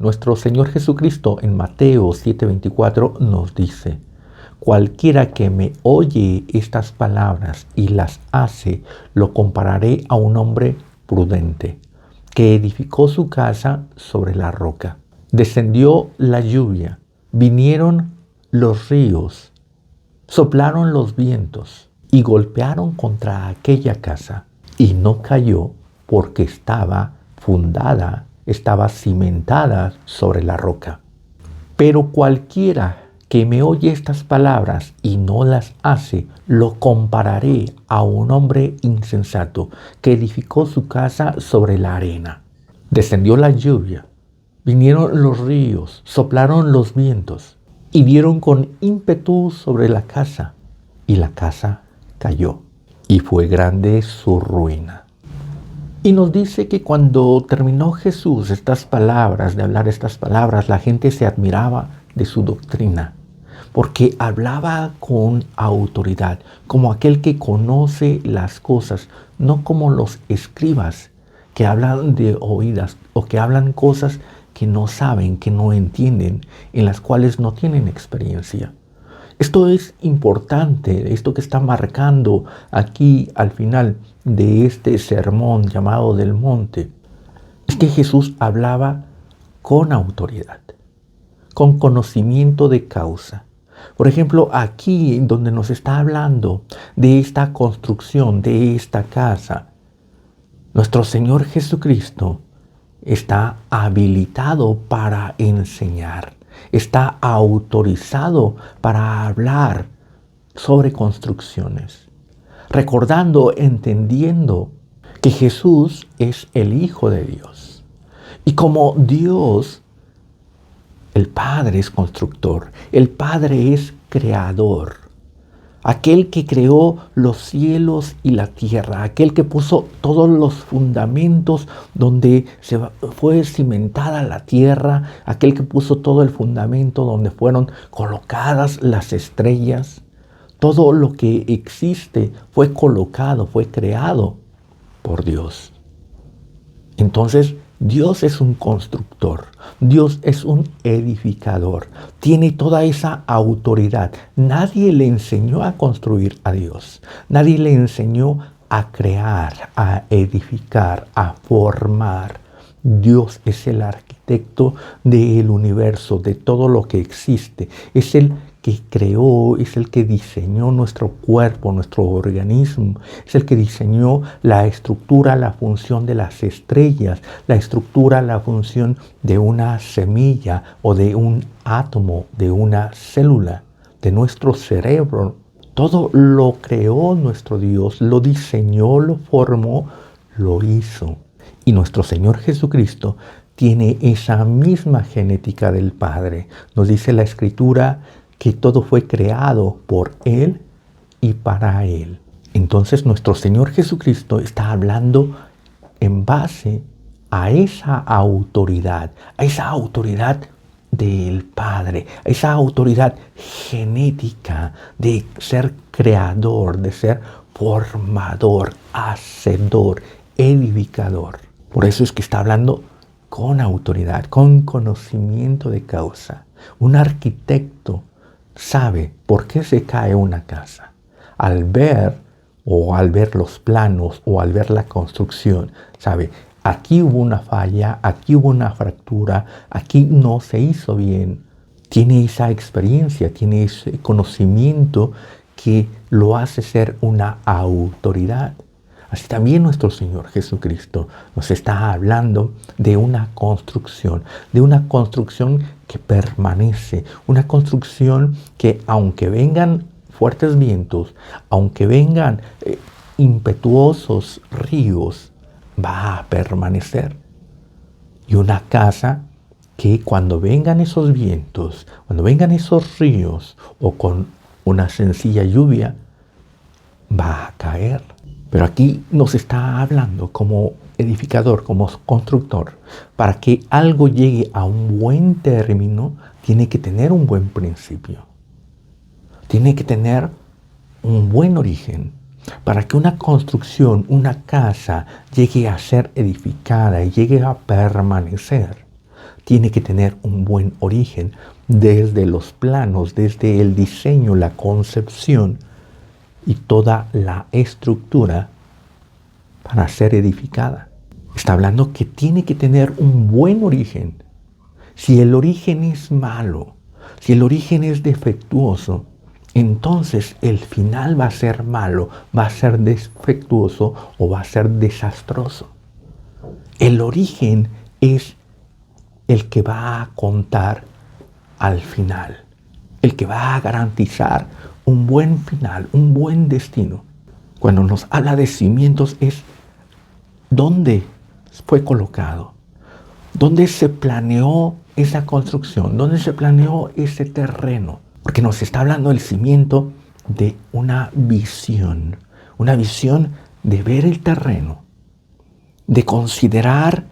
Nuestro Señor Jesucristo en Mateo 7:24 nos dice: cualquiera que me oye estas palabras y las hace, lo compararé a un hombre prudente, que edificó su casa sobre la roca. Descendió la lluvia, vinieron los ríos, soplaron los vientos y golpearon contra aquella casa, y no cayó porque estaba fundada, estaba cimentada sobre la roca. Pero cualquiera que me oye estas palabras y no las hace, lo compararé a un hombre insensato que edificó su casa sobre la arena. Descendió la lluvia, vinieron los ríos, soplaron los vientos y dieron con ímpetu sobre la casa, y la casa cayó, y fue grande su ruina. Y nos dice que cuando terminó Jesús de hablar estas palabras, la gente se admiraba de su doctrina, porque hablaba con autoridad, como aquel que conoce las cosas, no como los escribas que hablan de oídas o que hablan cosas que no saben, que no entienden, en las cuales no tienen experiencia. Esto es importante, esto que está marcando aquí al final de este sermón llamado del monte, es que Jesús hablaba con autoridad, con conocimiento de causa. Por ejemplo, aquí donde nos está hablando de esta construcción, de esta casa, nuestro Señor Jesucristo está habilitado para enseñar, está autorizado para hablar sobre construcciones, recordando, entendiendo que Jesús es el Hijo de Dios. Y como Dios, el Padre es constructor, el Padre es creador, aquel que creó los cielos y la tierra, aquel que puso todos los fundamentos donde fue cimentada la tierra, aquel que puso todo el fundamento donde fueron colocadas las estrellas. Todo lo que existe fue colocado, fue creado por Dios. Entonces, Dios es un constructor, Dios es un edificador, tiene toda esa autoridad. Nadie le enseñó a construir a Dios, nadie le enseñó a crear, a edificar, a formar. Dios es el arquitecto del universo, de todo lo que existe. Es el que creó, es el que diseñó nuestro cuerpo, nuestro organismo. Es el que diseñó la estructura, la función de las estrellas, la estructura, la función de una semilla o de un átomo, de una célula, de nuestro cerebro. Todo lo creó nuestro Dios, lo diseñó, lo formó, lo hizo. Y nuestro Señor Jesucristo tiene esa misma genética del Padre. Nos dice la Escritura que todo fue creado por Él y para Él. Entonces nuestro Señor Jesucristo está hablando en base a esa autoridad del Padre, a esa autoridad genética de ser creador, de ser formador, hacedor, edificador. Por eso es que está hablando con autoridad, con conocimiento de causa. Un arquitecto sabe por qué se cae una casa. Al ver los planos o al ver la construcción, sabe, aquí hubo una falla, aquí hubo una fractura, aquí no se hizo bien. Tiene esa experiencia, tiene ese conocimiento que lo hace ser una autoridad. Así también nuestro Señor Jesucristo nos está hablando de una construcción que permanece, una construcción que aunque vengan fuertes vientos, aunque vengan impetuosos ríos, va a permanecer. Y una casa que cuando vengan esos vientos, cuando vengan esos ríos o con una sencilla lluvia, va a caer. Pero aquí nos está hablando como edificador, como constructor. Para que algo llegue a un buen término, tiene que tener un buen principio. Tiene que tener un buen origen. Para que una construcción, una casa, llegue a ser edificada y llegue a permanecer, tiene que tener un buen origen desde los planos, desde el diseño, la concepción y toda la estructura para ser edificada. Está hablando que tiene que tener un buen origen. Si el origen es malo, si el origen es defectuoso, entonces el final va a ser malo, va a ser defectuoso o va a ser desastroso. El origen es el que va a contar al final, el que va a garantizar un buen final, un buen destino. Cuando nos habla de cimientos es dónde fue colocado, dónde se planeó esa construcción, dónde se planeó ese terreno. Porque nos está hablando el cimiento de una visión de ver el terreno, de considerar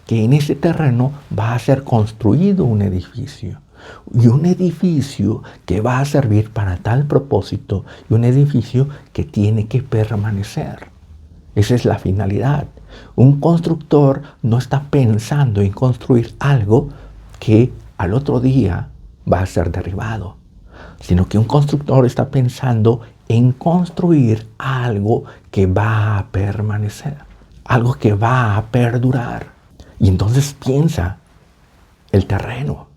que en ese terreno va a ser construido un edificio. Y un edificio que va a servir para tal propósito y un edificio que tiene que permanecer. Esa es la finalidad. Un constructor no está pensando en construir algo que al otro día va a ser derribado, sino que un constructor está pensando en construir algo que va a permanecer, algo que va a perdurar. Y entonces piensa el terreno,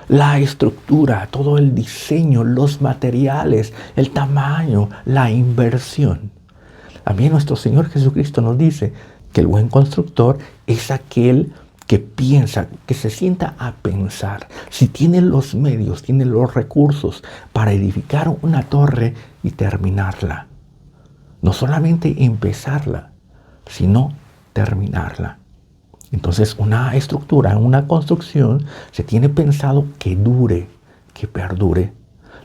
la estructura, todo el diseño, los materiales, el tamaño, la inversión. También nuestro Señor Jesucristo nos dice que el buen constructor es aquel que piensa, que se sienta a pensar. Si tiene los medios, tiene los recursos para edificar una torre y terminarla. No solamente empezarla, sino terminarla. Entonces, una estructura, una construcción, se tiene pensado que dure, que perdure.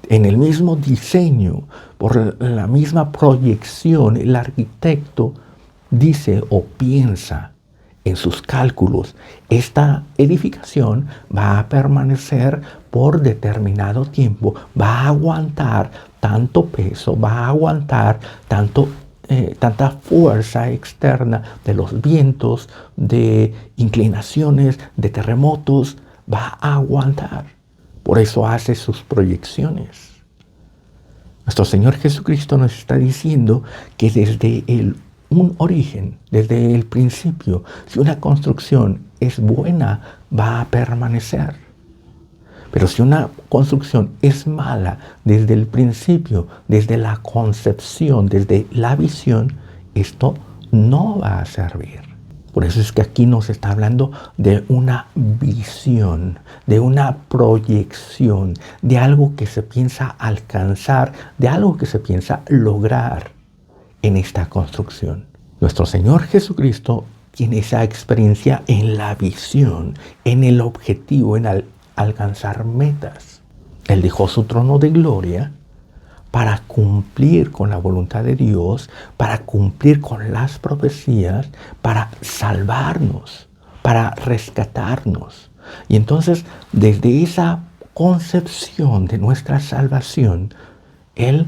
En el mismo diseño, por la misma proyección, el arquitecto dice o piensa en sus cálculos, esta edificación va a permanecer por determinado tiempo, va a aguantar tanto peso, va a aguantar tanta fuerza externa de los vientos, de inclinaciones, de terremotos, va a aguantar. Por eso hace sus proyecciones. Nuestro Señor Jesucristo nos está diciendo que desde un origen, desde el principio, si una construcción es buena, va a permanecer. Pero si una construcción es mala desde el principio, desde la concepción, desde la visión, esto no va a servir. Por eso es que aquí nos está hablando de una visión, de una proyección, de algo que se piensa alcanzar, de algo que se piensa lograr en esta construcción. Nuestro Señor Jesucristo tiene esa experiencia en la visión, en el objetivo, en alcanzar metas. Él dejó su trono de gloria para cumplir con la voluntad de Dios, para cumplir con las profecías, para salvarnos, para rescatarnos. Y entonces, desde esa concepción de nuestra salvación, Él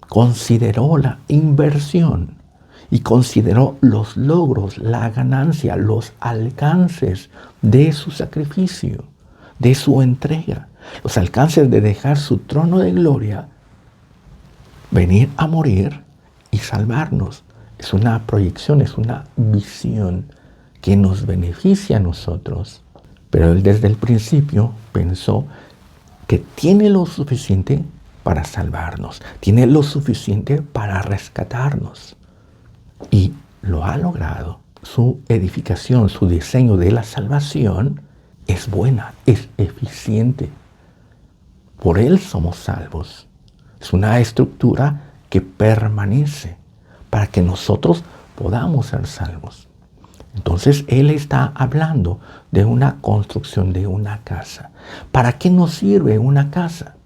consideró la inversión y consideró los logros, la ganancia, los alcances de su sacrificio, de su entrega, los alcances de dejar su trono de gloria, venir a morir y salvarnos. Es una proyección, es una visión que nos beneficia a nosotros. Pero Él desde el principio pensó que tiene lo suficiente para salvarnos, tiene lo suficiente para rescatarnos. Y lo ha logrado. Su edificación, su diseño de la salvación es buena, es eficiente. Por Él somos salvos. Es una estructura que permanece para que nosotros podamos ser salvos. Entonces Él está hablando de una construcción de una casa. ¿Para qué nos sirve una casa?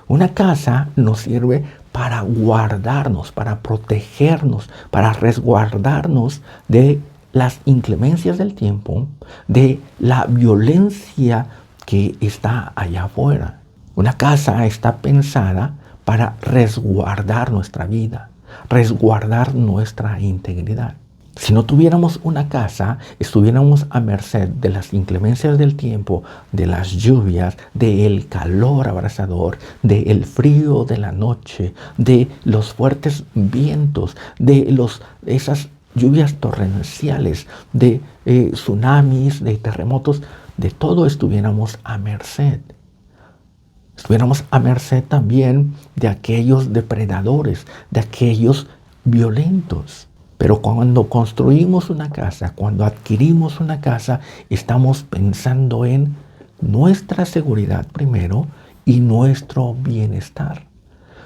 Una casa nos sirve para guardarnos, para protegernos, para resguardarnos de las inclemencias del tiempo, de la violencia que está allá afuera. Una casa está pensada para resguardar nuestra vida, resguardar nuestra integridad. Si no tuviéramos una casa, estuviéramos a merced de las inclemencias del tiempo, de las lluvias, del calor abrasador, del frío de la noche, de los fuertes vientos, de esas lluvias torrenciales, de tsunamis, de terremotos, de todo estuviéramos a merced. Estuviéramos a merced también de aquellos depredadores, de aquellos violentos. Pero cuando construimos una casa, cuando adquirimos una casa, estamos pensando en nuestra seguridad primero y nuestro bienestar.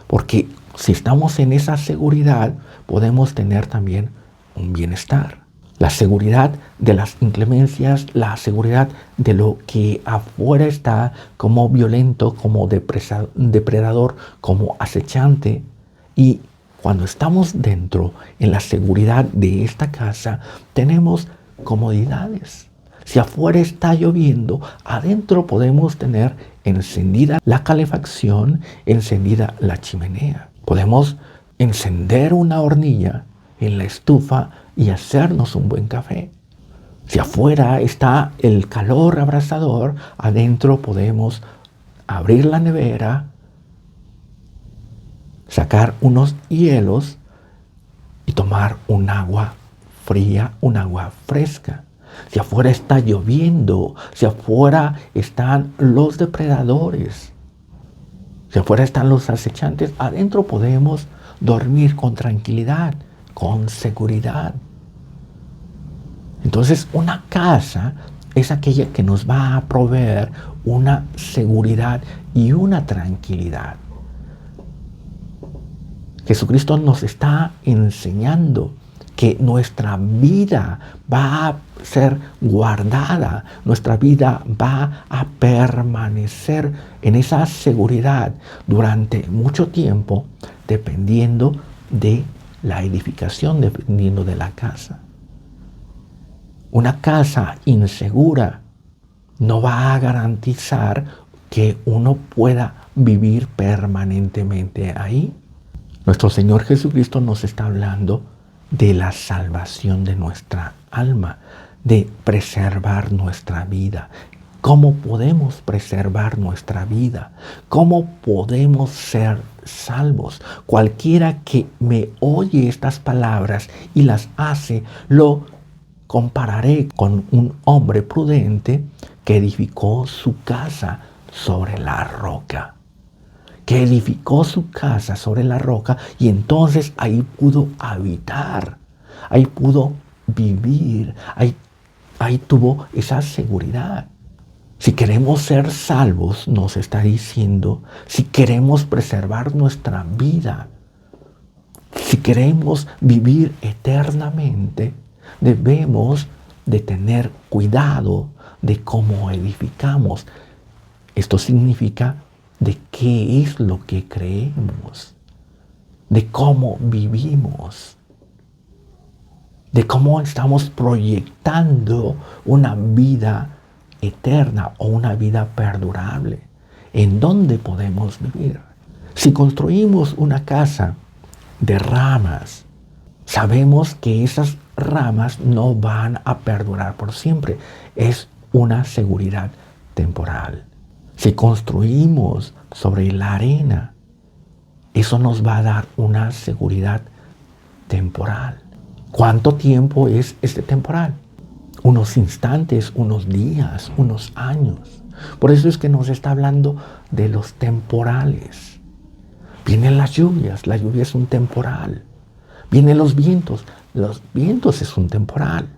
Porque si estamos en esa seguridad, podemos tener también un bienestar. La seguridad de las inclemencias, la seguridad de lo que afuera está como violento, como depredador, como acechante. Y cuando estamos dentro, en la seguridad de esta casa, tenemos comodidades. Si afuera está lloviendo, adentro podemos tener encendida la calefacción, encendida la chimenea. Podemos encender una hornilla en la estufa y hacernos un buen café. Si afuera está el calor abrasador, adentro podemos abrir la nevera, sacar unos hielos y tomar un agua fría, un agua fresca. Si afuera está lloviendo, si afuera están los depredadores, si afuera están los acechantes, adentro podemos dormir con tranquilidad, con seguridad. Entonces, una casa es aquella que nos va a proveer una seguridad y una tranquilidad. Jesucristo nos está enseñando que nuestra vida va a ser guardada, nuestra vida va a permanecer en esa seguridad durante mucho tiempo, dependiendo de la edificación, dependiendo de la casa. Una casa insegura no va a garantizar que uno pueda vivir permanentemente ahí. Nuestro Señor Jesucristo nos está hablando de la salvación de nuestra alma, de preservar nuestra vida. ¿Cómo podemos preservar nuestra vida? ¿Cómo podemos ser salvos? Cualquiera que me oye estas palabras y las hace, lo compararé con un hombre prudente que edificó su casa sobre la roca. Que edificó su casa sobre la roca y entonces ahí pudo habitar, ahí pudo vivir, ahí tuvo esa seguridad. Si queremos ser salvos, nos está diciendo, si queremos preservar nuestra vida, si queremos vivir eternamente, debemos de tener cuidado de cómo edificamos. Esto significa de qué es lo que creemos, de cómo vivimos, de cómo estamos proyectando una vida eterna o una vida perdurable. ¿En dónde podemos vivir? Si construimos una casa de ramas, sabemos que esas ramas no van a perdurar por siempre. Es una seguridad temporal. Si construimos sobre la arena, eso nos va a dar una seguridad temporal. ¿Cuánto tiempo es este temporal? Unos instantes, unos días, unos años. Por eso es que nos está hablando de los temporales. Vienen las lluvias, la lluvia es un temporal. Vienen los vientos es un temporal.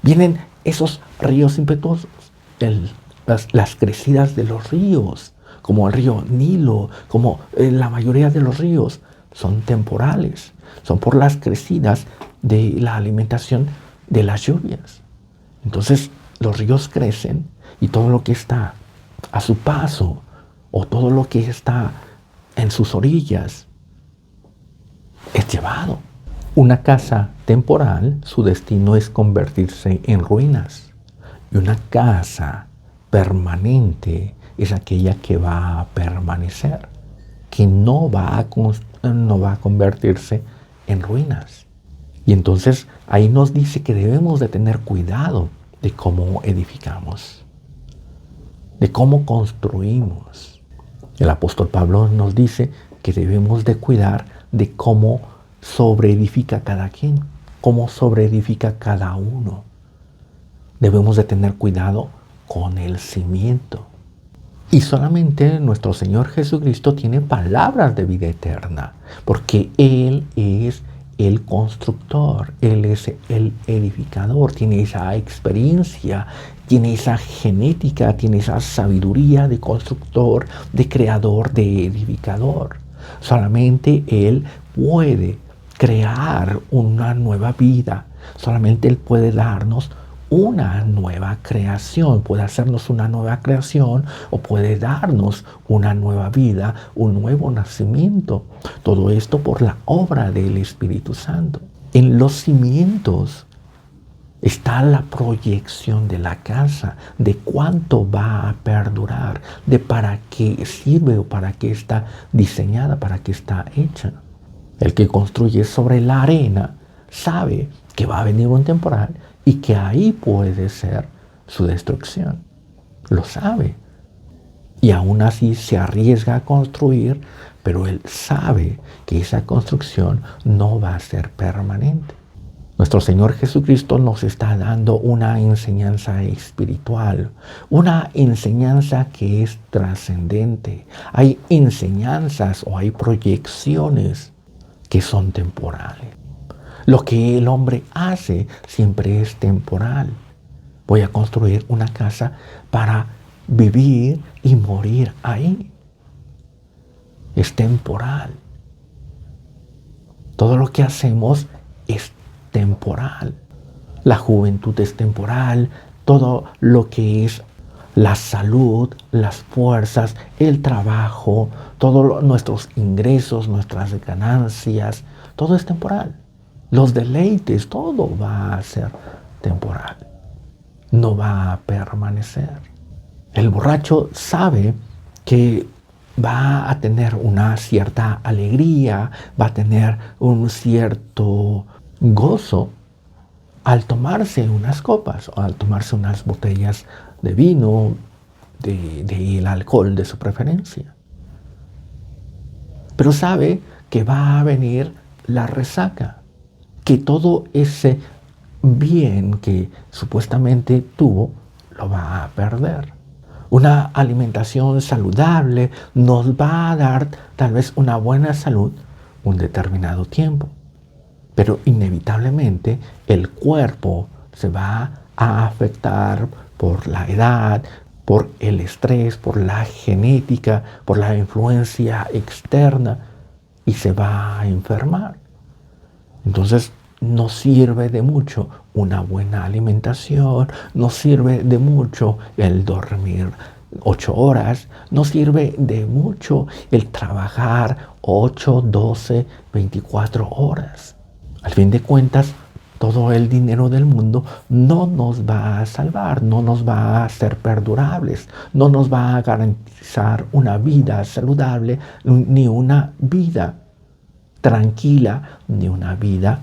Vienen esos ríos impetuosos, las crecidas de los ríos, como el río Nilo, como la mayoría de los ríos, son temporales. Son por las crecidas de la alimentación de las lluvias. Entonces los ríos crecen y todo lo que está a su paso o todo lo que está en sus orillas es llevado. Una casa temporal, su destino es convertirse en ruinas. Y una casa permanente es aquella que va a permanecer, que no va a convertirse en ruinas. Y entonces ahí nos dice que debemos de tener cuidado de cómo edificamos, de cómo construimos. El apóstol Pablo nos dice que debemos de cuidar de cómo sobreedifica cada quien, cómo sobreedifica cada uno. Debemos de tener cuidado con el cimiento. Y solamente nuestro Señor Jesucristo tiene palabras de vida eterna, porque Él es el constructor, Él es el edificador, tiene esa experiencia, tiene esa genética, tiene esa sabiduría de constructor, de creador, de edificador. Solamente Él puede crear una nueva vida, solamente Él puede darnos una nueva creación, puede hacernos una nueva creación o puede darnos una nueva vida, un nuevo nacimiento. Todo esto por la obra del Espíritu Santo. En los cimientos está la proyección de la casa, de cuánto va a perdurar, de para qué sirve o para qué está diseñada, para qué está hecha. El que construye sobre la arena sabe que va a venir un temporal y que ahí puede ser su destrucción. Lo sabe. Y aún así se arriesga a construir, pero él sabe que esa construcción no va a ser permanente. Nuestro Señor Jesucristo nos está dando una enseñanza espiritual, una enseñanza que es trascendente. Hay enseñanzas o hay proyecciones que son temporales. Lo que el hombre hace siempre es temporal. Voy a construir una casa para vivir y morir ahí. Es temporal. Todo lo que hacemos es temporal. La juventud es temporal. Todo lo que es la salud, las fuerzas, el trabajo, todos nuestros ingresos, nuestras ganancias, todo es temporal. Los deleites, todo va a ser temporal. No va a permanecer. El borracho sabe que va a tener una cierta alegría, va a tener un cierto gozo al tomarse unas copas o al tomarse unas botellas de vino, del alcohol de su preferencia. Pero sabe que va a venir la resaca, que todo ese bien que supuestamente tuvo lo va a perder. Una alimentación saludable nos va a dar tal vez una buena salud un determinado tiempo, pero inevitablemente el cuerpo se va a afectar por la edad, por el estrés, por la genética, por la influencia externa y se va a enfermar. Entonces, no sirve de mucho una buena alimentación, no sirve de mucho el dormir 8 horas, no sirve de mucho el trabajar 8, 12, 24 horas. Al fin de cuentas, todo el dinero del mundo no nos va a salvar, no nos va a hacer perdurables, no nos va a garantizar una vida saludable, ni una vida tranquila, ni una vida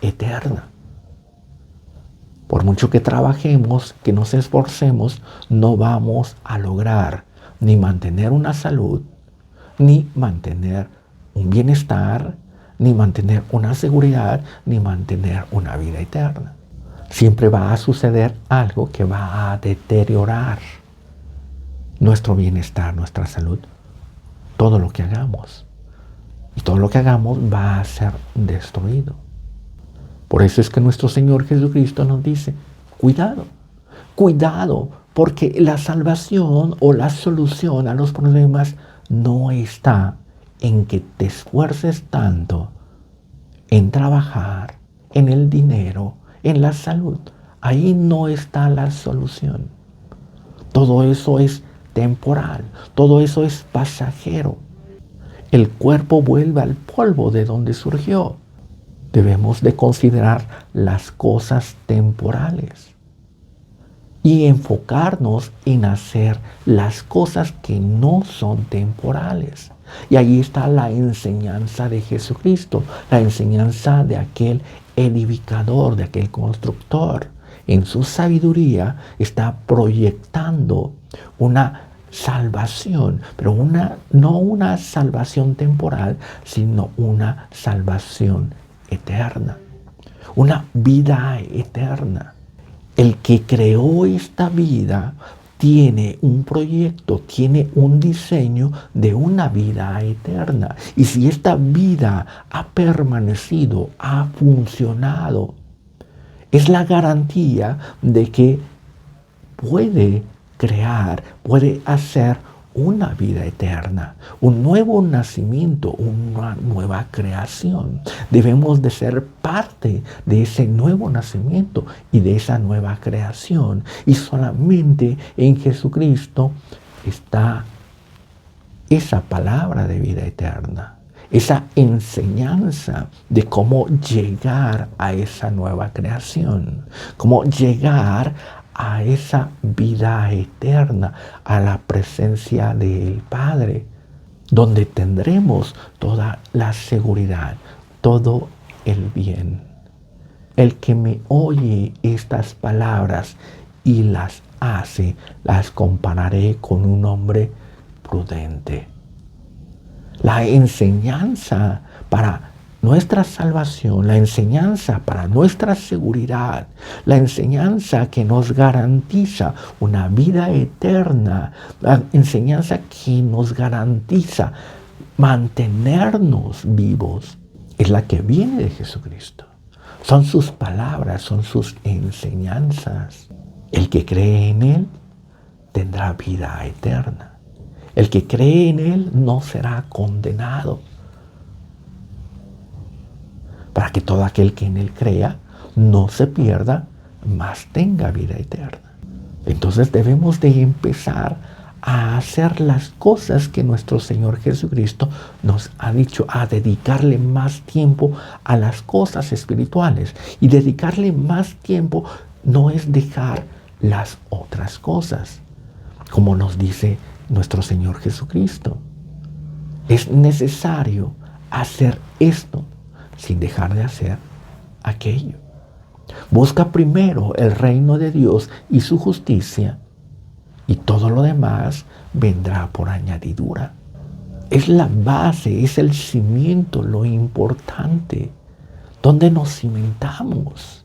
eterna. Por mucho que trabajemos, que nos esforcemos, no vamos a lograr ni mantener una salud, ni mantener un bienestar, ni mantener una seguridad, ni mantener una vida eterna. Siempre va a suceder algo que va a deteriorar nuestro bienestar, nuestra salud, todo lo que hagamos. Y todo lo que hagamos va a ser destruido. Por eso es que nuestro Señor Jesucristo nos dice, cuidado, cuidado, porque la salvación o la solución a los problemas no está en que te esfuerces tanto en trabajar, en el dinero, en la salud. Ahí no está la solución. Todo eso es temporal, todo eso es pasajero. El cuerpo vuelve al polvo de donde surgió. Debemos de considerar las cosas temporales y enfocarnos en hacer las cosas que no son temporales. Y ahí está la enseñanza de Jesucristo, la enseñanza de aquel edificador, de aquel constructor, en su sabiduría está proyectando una salvación, pero no una salvación temporal, sino una salvación eterna, una vida eterna. El que creó esta vida tiene un proyecto, tiene un diseño de una vida eterna. Y si esta vida ha permanecido, ha funcionado, es la garantía de que puede crear, puede hacer una vida eterna, un nuevo nacimiento, una nueva creación. Debemos de ser parte de ese nuevo nacimiento y de esa nueva creación. Y solamente en Jesucristo está esa palabra de vida eterna, esa enseñanza de cómo llegar a esa nueva creación, cómo llegar a esa vida eterna, a la presencia del Padre, donde tendremos toda la seguridad, todo el bien. El que me oye estas palabras y las hace, las compararé con un hombre prudente. La enseñanza para nuestra salvación, la enseñanza para nuestra seguridad, la enseñanza que nos garantiza una vida eterna, la enseñanza que nos garantiza mantenernos vivos, es la que viene de Jesucristo. Son sus palabras, son sus enseñanzas. El que cree en Él tendrá vida eterna. El que cree en Él no será condenado, para que todo aquel que en Él crea no se pierda, mas tenga vida eterna. Entonces debemos de empezar a hacer las cosas que nuestro Señor Jesucristo nos ha dicho, a dedicarle más tiempo a las cosas espirituales. Y dedicarle más tiempo no es dejar las otras cosas, como nos dice nuestro Señor Jesucristo. Es necesario hacer esto sin dejar de hacer aquello. Busca primero el reino de Dios y su justicia, y todo lo demás vendrá por añadidura. Es la base, es el cimiento, lo importante, donde nos cimentamos.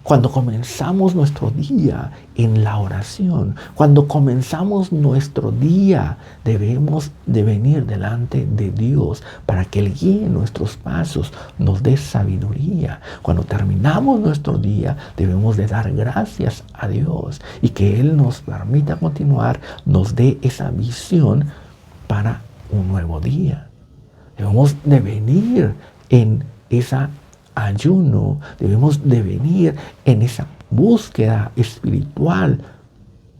Cuando comenzamos nuestro día en la oración, cuando comenzamos nuestro día, debemos de venir delante de Dios para que Él guíe nuestros pasos, nos dé sabiduría. Cuando terminamos nuestro día, debemos de dar gracias a Dios y que Él nos permita continuar, nos dé esa visión para un nuevo día. Debemos de venir en esa ayuno, debemos de venir en esa búsqueda espiritual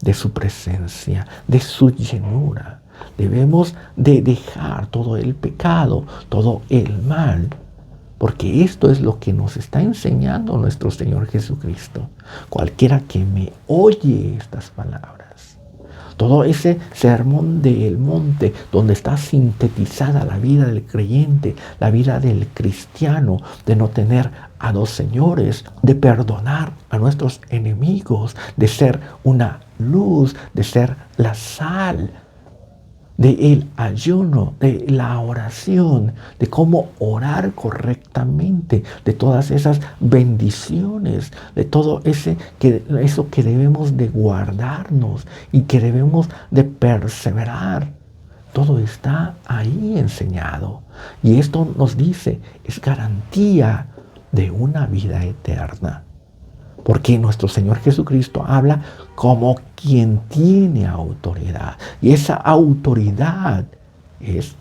de su presencia, de su llenura. Debemos de dejar todo el pecado, todo el mal, porque esto es lo que nos está enseñando nuestro Señor Jesucristo. Cualquiera que me oye estas palabras, todo ese sermón del monte donde está sintetizada la vida del creyente, la vida del cristiano, de no tener a dos señores, de perdonar a nuestros enemigos, de ser una luz, de ser la sal, de el ayuno, de la oración, de cómo orar correctamente, de todas esas bendiciones, de todo eso que debemos de guardarnos y que debemos de perseverar. Todo está ahí enseñado. Y esto nos dice, es garantía de una vida eterna. Porque nuestro Señor Jesucristo habla como quien tiene autoridad. Y esa autoridad es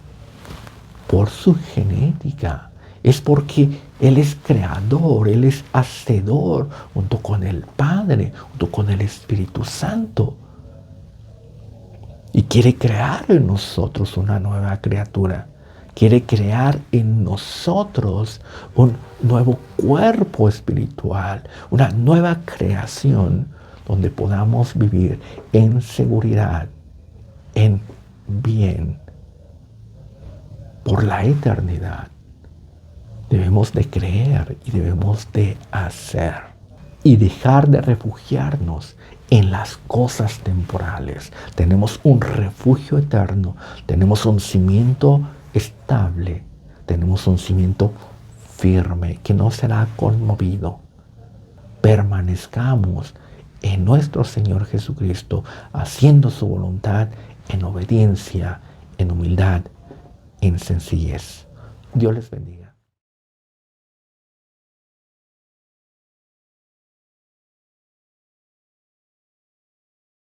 por su genética. Es porque Él es creador, Él es hacedor, junto con el Padre, junto con el Espíritu Santo. Y quiere crear en nosotros una nueva criatura. Quiere crear en nosotros un nuevo cuerpo espiritual, una nueva creación donde podamos vivir en seguridad, en bien, por la eternidad. Debemos de creer y debemos de hacer y dejar de refugiarnos en las cosas temporales. Tenemos un refugio eterno, tenemos un cimiento estable, tenemos un cimiento firme que no será conmovido. Permanezcamos en nuestro Señor Jesucristo, haciendo su voluntad en obediencia, en humildad, en sencillez. Dios les bendiga.